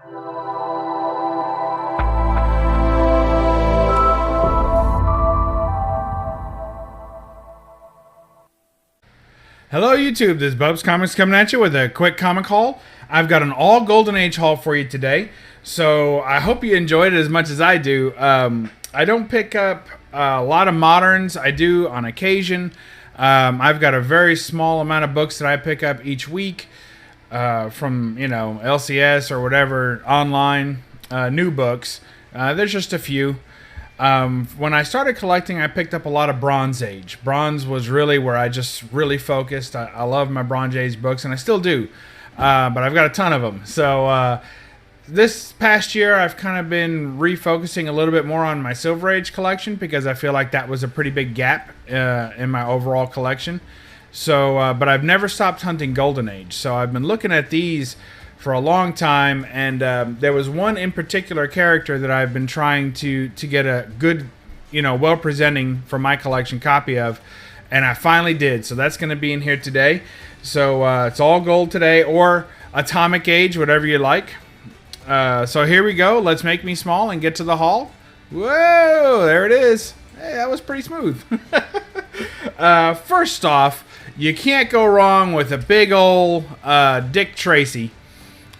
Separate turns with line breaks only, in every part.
Hello YouTube, this is BUB'S Comics coming at you with a quick comic haul. I've got an all Golden Age haul for you today, so I hope you enjoyed it as much as I do. I don't pick up a lot of moderns. I do on occasion. I've got a very small amount of books that I pick up each week from, LCS or whatever, online, new books. There's just a few. When I started collecting, I picked up a lot of Bronze Age. Bronze was really where I just really focused. I love my Bronze Age books, and I still do. But I've got a ton of them. So this past year, I've kind of been refocusing a little bit more on my Silver Age collection because I feel like that was a pretty big gap in my overall collection. So, but I've never stopped hunting Golden Age. So I've been looking at these for a long time, and there was one in particular character that I've been trying to get a good, well-presenting for my collection copy of, and I finally did. So that's going to be in here today. So it's all gold today, or Atomic Age, whatever you like. So here we go. Let's make me small and get to the haul. Whoa, there it is. Hey, that was pretty smooth. First off, you can't go wrong with a big old Dick Tracy.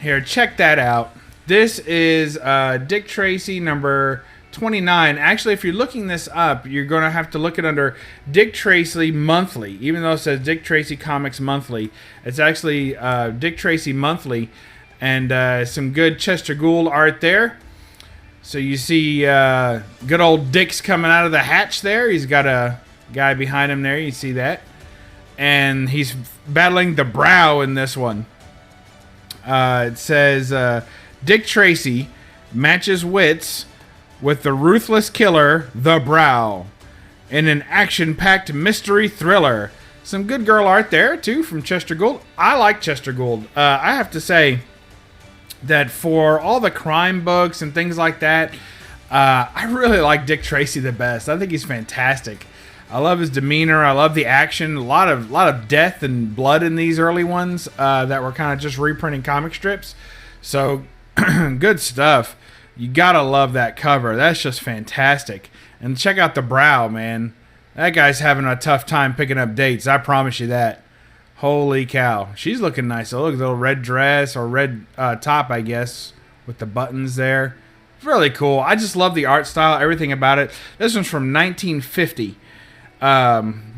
Here, check that out. This is Dick Tracy number 29. Actually, if you're looking this up, you're going to have to look it under Dick Tracy Monthly. Even though it says Dick Tracy Comics Monthly, it's actually Dick Tracy Monthly. And some good Chester Gould art there. So you see good old Dick's coming out of the hatch there. He's got a guy behind him there. You see that. And he's battling the Brow in this one. It says, Dick Tracy matches wits with the ruthless killer, the Brow, in an action-packed mystery thriller. Some good girl art there, too, from Chester Gould. I like Chester Gould. I have to say that for all the crime books and things like that, I really like Dick Tracy the best. I think he's fantastic. I love his demeanor. I love the action. A lot of death and blood in these early ones that were kind of just reprinting comic strips. So good stuff. You gotta love that cover. That's just fantastic. And check out the Brow, man. That guy's having a tough time picking up dates. I promise you that. Holy cow. She's looking nice. So look at the little red dress or red top, I guess, with the buttons there. Really cool. I just love the art style, everything about it. This one's from 1950.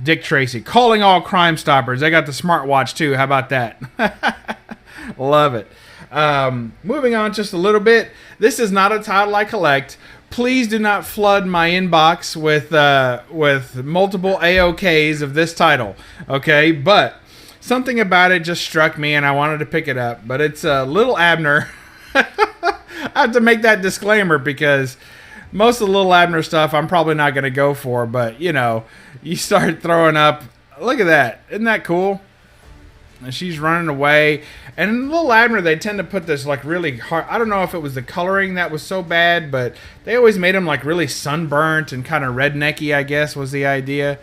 Dick Tracy. Calling all Crime Stoppers. They got the smartwatch too. How about that? Love it. Moving on just a little bit. This is not a title I collect. Please do not flood my inbox with multiple AOKs of this title. Okay, but something about it just struck me and I wanted to pick it up. But it's Little Abner. I have to make that disclaimer because most of the Little Abner stuff I'm probably not going to go for, but you start throwing up. Look at that. Isn't that cool? And she's running away. And in Little Abner, they tend to put this like really hard. I don't know if it was the coloring that was so bad, but they always made him like really sunburnt and kind of rednecky, I guess was the idea.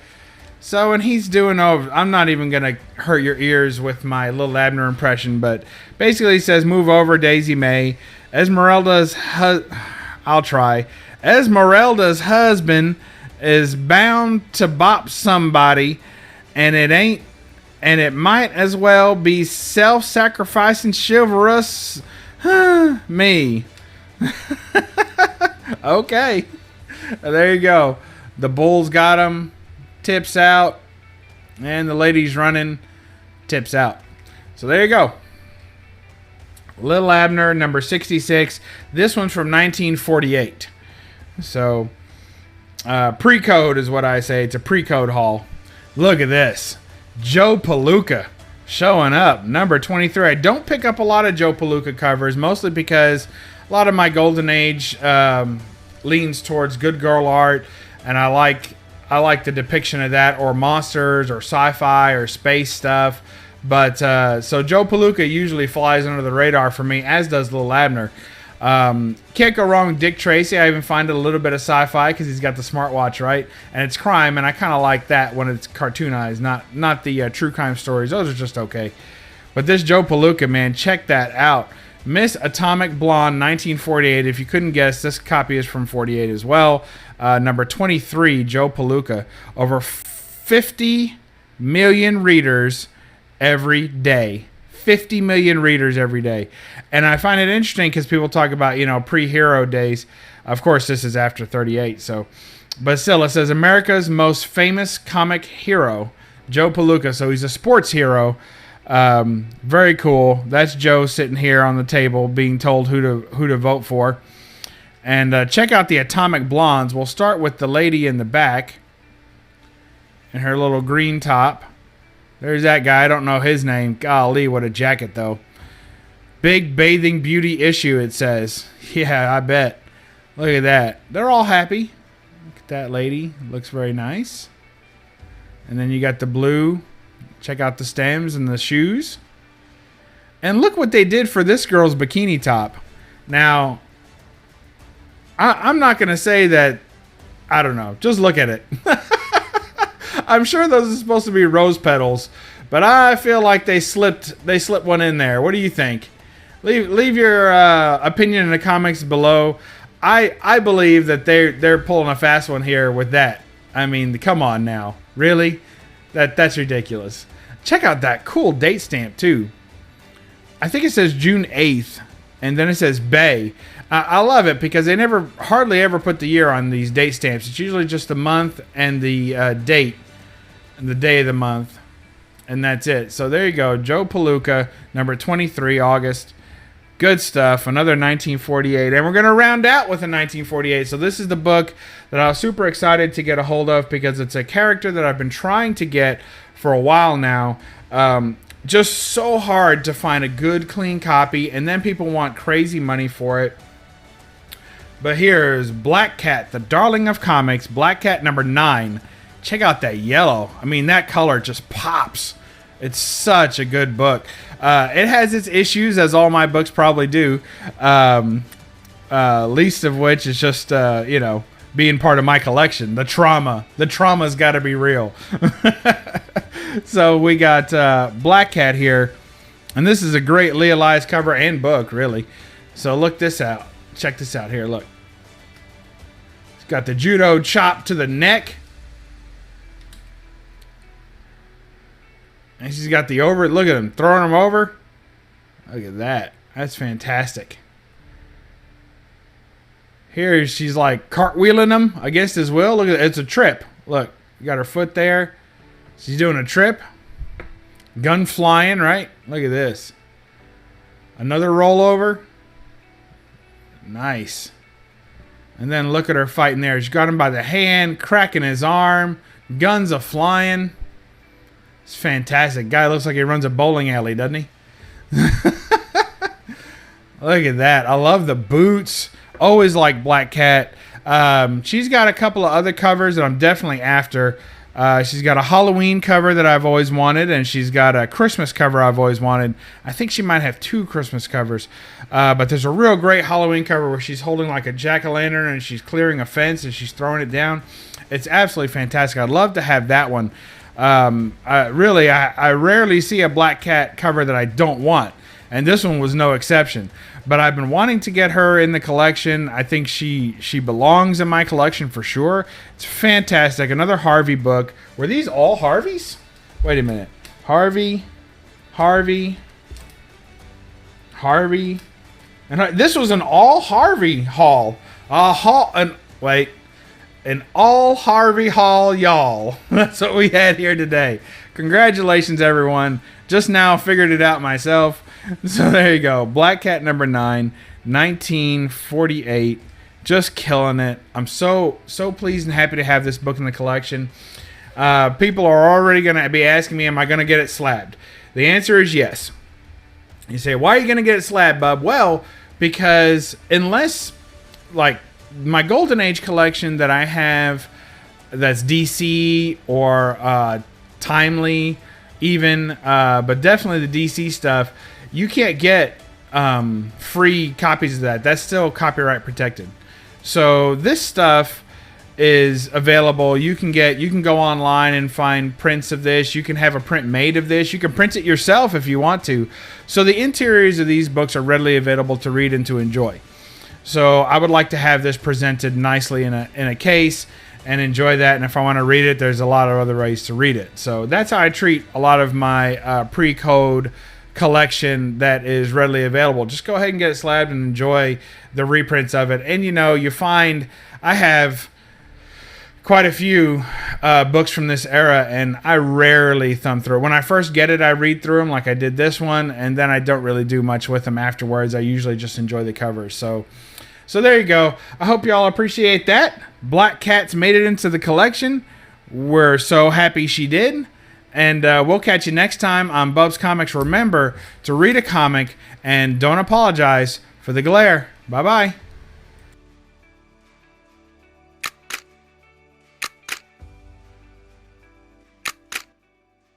So, and he's doing over. I'm not even going to hurt your ears with my Little Abner impression, but basically he says, move over, Daisy May. Esmeralda's I'll try. Esmeralda's husband is bound to bop somebody, and it might as well be self-sacrificing chivalrous me. Okay, there you go. The bull's got him, tips out, and the lady's running, tips out. So there you go. Little Abner, number 66. This one's from 1948. So, pre-code is what I say. It's a pre-code haul. Look at this. Joe Palucca showing up. Number 23. I don't pick up a lot of Joe Palucca covers, mostly because a lot of my Golden Age leans towards good girl art, and I like the depiction of that, or monsters, or sci-fi, or space stuff. But so Joe Palucca usually flies under the radar for me, as does Little Abner. Can't go wrong with Dick Tracy. I even find it a little bit of sci-fi because he's got the smartwatch, right? And it's crime, and I kind of like that when it's cartoonized, not the true crime stories. Those are just okay. But this Joe Palucca, man, check that out. Miss Atomic Blonde, 1948. If you couldn't guess, this copy is from 48 as well. Number 23, Joe Palucca. Over 50 million readers every day. 50 million readers every day. And I find it interesting because people talk about, pre-hero days. Of course, this is after 38, so... But still, it says America's most famous comic hero, Joe Palucca. So he's a sports hero. Very cool. That's Joe sitting here on the table being told who to vote for. And check out the Atomic Blondes. We'll start with the lady in the back in her little green top. There's that guy. I don't know his name. Golly, what a jacket, though. Big bathing beauty issue, it says. Yeah, I bet. Look at that. They're all happy. Look at that lady. Looks very nice. And then you got the blue. Check out the stems and the shoes. And look what they did for this girl's bikini top. Now, I'm not going to say that, I don't know. Just look at it. I'm sure those are supposed to be rose petals, but I feel like they slipped one in there. What do you think? Leave your opinion in the comments below. I believe that they're pulling a fast one here with that. I mean, come on now. Really? That's ridiculous. Check out that cool date stamp too. I think it says June 8th, and then it says Bay. I love it because they hardly ever put the year on these date stamps. It's usually just the month and the date and the day of the month, and that's it. So there you go, Joe Palucca, number 23, August. Good stuff. Another 1948, and we're going to round out with a 1948. So this is the book that I was super excited to get a hold of because it's a character that I've been trying to get for a while now. Just so hard to find a good, clean copy, and then people want crazy money for it. But here's Black Cat, the darling of comics, Black Cat number 9. Check out that yellow. I mean, that color just pops. It's such a good book. It has its issues, as all my books probably do. Least of which is just, being part of my collection. The trauma. The trauma's got to be real. So we got Black Cat here. And this is a great Leah Elias cover and book, really. So look this out. Check this out here. Look. It's got the judo chop to the neck. And she's got the over. Look at him. Throwing him over. Look at that. That's fantastic. Here she's like cartwheeling him against his will. Look at it. It's a trip. Look. You got her foot there. She's doing a trip. Gun flying, right? Look at this. Another rollover. Nice. And then look at her fighting there. She got him by the hand, cracking his arm. Guns a flying. It's fantastic. Guy looks like he runs a bowling alley, doesn't he? Look at that. I love the boots. Always like Black Cat. She's got a couple of other covers that I'm definitely after. She's got a Halloween cover that I've always wanted, and she's got a Christmas cover I've always wanted. I think she might have 2 Christmas covers. But there's a real great Halloween cover where she's holding like a jack-o'-lantern and she's clearing a fence and she's throwing it down. It's absolutely fantastic. I'd love to have that one. I rarely see a Black Cat cover that I don't want, and this one was no exception. But I've been wanting to get her in the collection. I think she belongs in my collection for sure. It's fantastic. Another Harvey book. Were these all Harveys? Wait a minute. Harvey. And this was an all Harvey haul. An all Harvey haul, y'all. That's what we had here today. Congratulations, everyone. Just now figured it out myself. So there you go. Black Cat number 9, 1948. Just killing it. I'm so pleased and happy to have this book in the collection. People are already going to be asking me, am I going to get it slabbed? The answer is yes. You say, why are you going to get it slabbed, Bub? Well, because unless, like, my Golden Age collection that I have that's DC or Timely even, but definitely the DC stuff, you can't get free copies of that. That's still copyright protected. So this stuff is available. You can go online and find prints of this. You can have a print made of this. You can print it yourself if you want to. So the interiors of these books are readily available to read and to enjoy. So I would like to have this presented nicely in a case and enjoy that. And if I want to read it, there's a lot of other ways to read it. So that's how I treat a lot of my pre-code collection that is readily available. Just go ahead and get it slabbed and enjoy the reprints of it. And you find I have quite a few books from this era, and I rarely thumb through. When I first get it, I read through them like I did this one, and then I don't really do much with them afterwards. I usually just enjoy the covers. So there you go. I hope y'all appreciate that. Black Cat's made it into the collection. We're so happy she did. And we'll catch you next time on BUB'S Comics. Remember to read a comic and don't apologize for the glare. Bye-bye.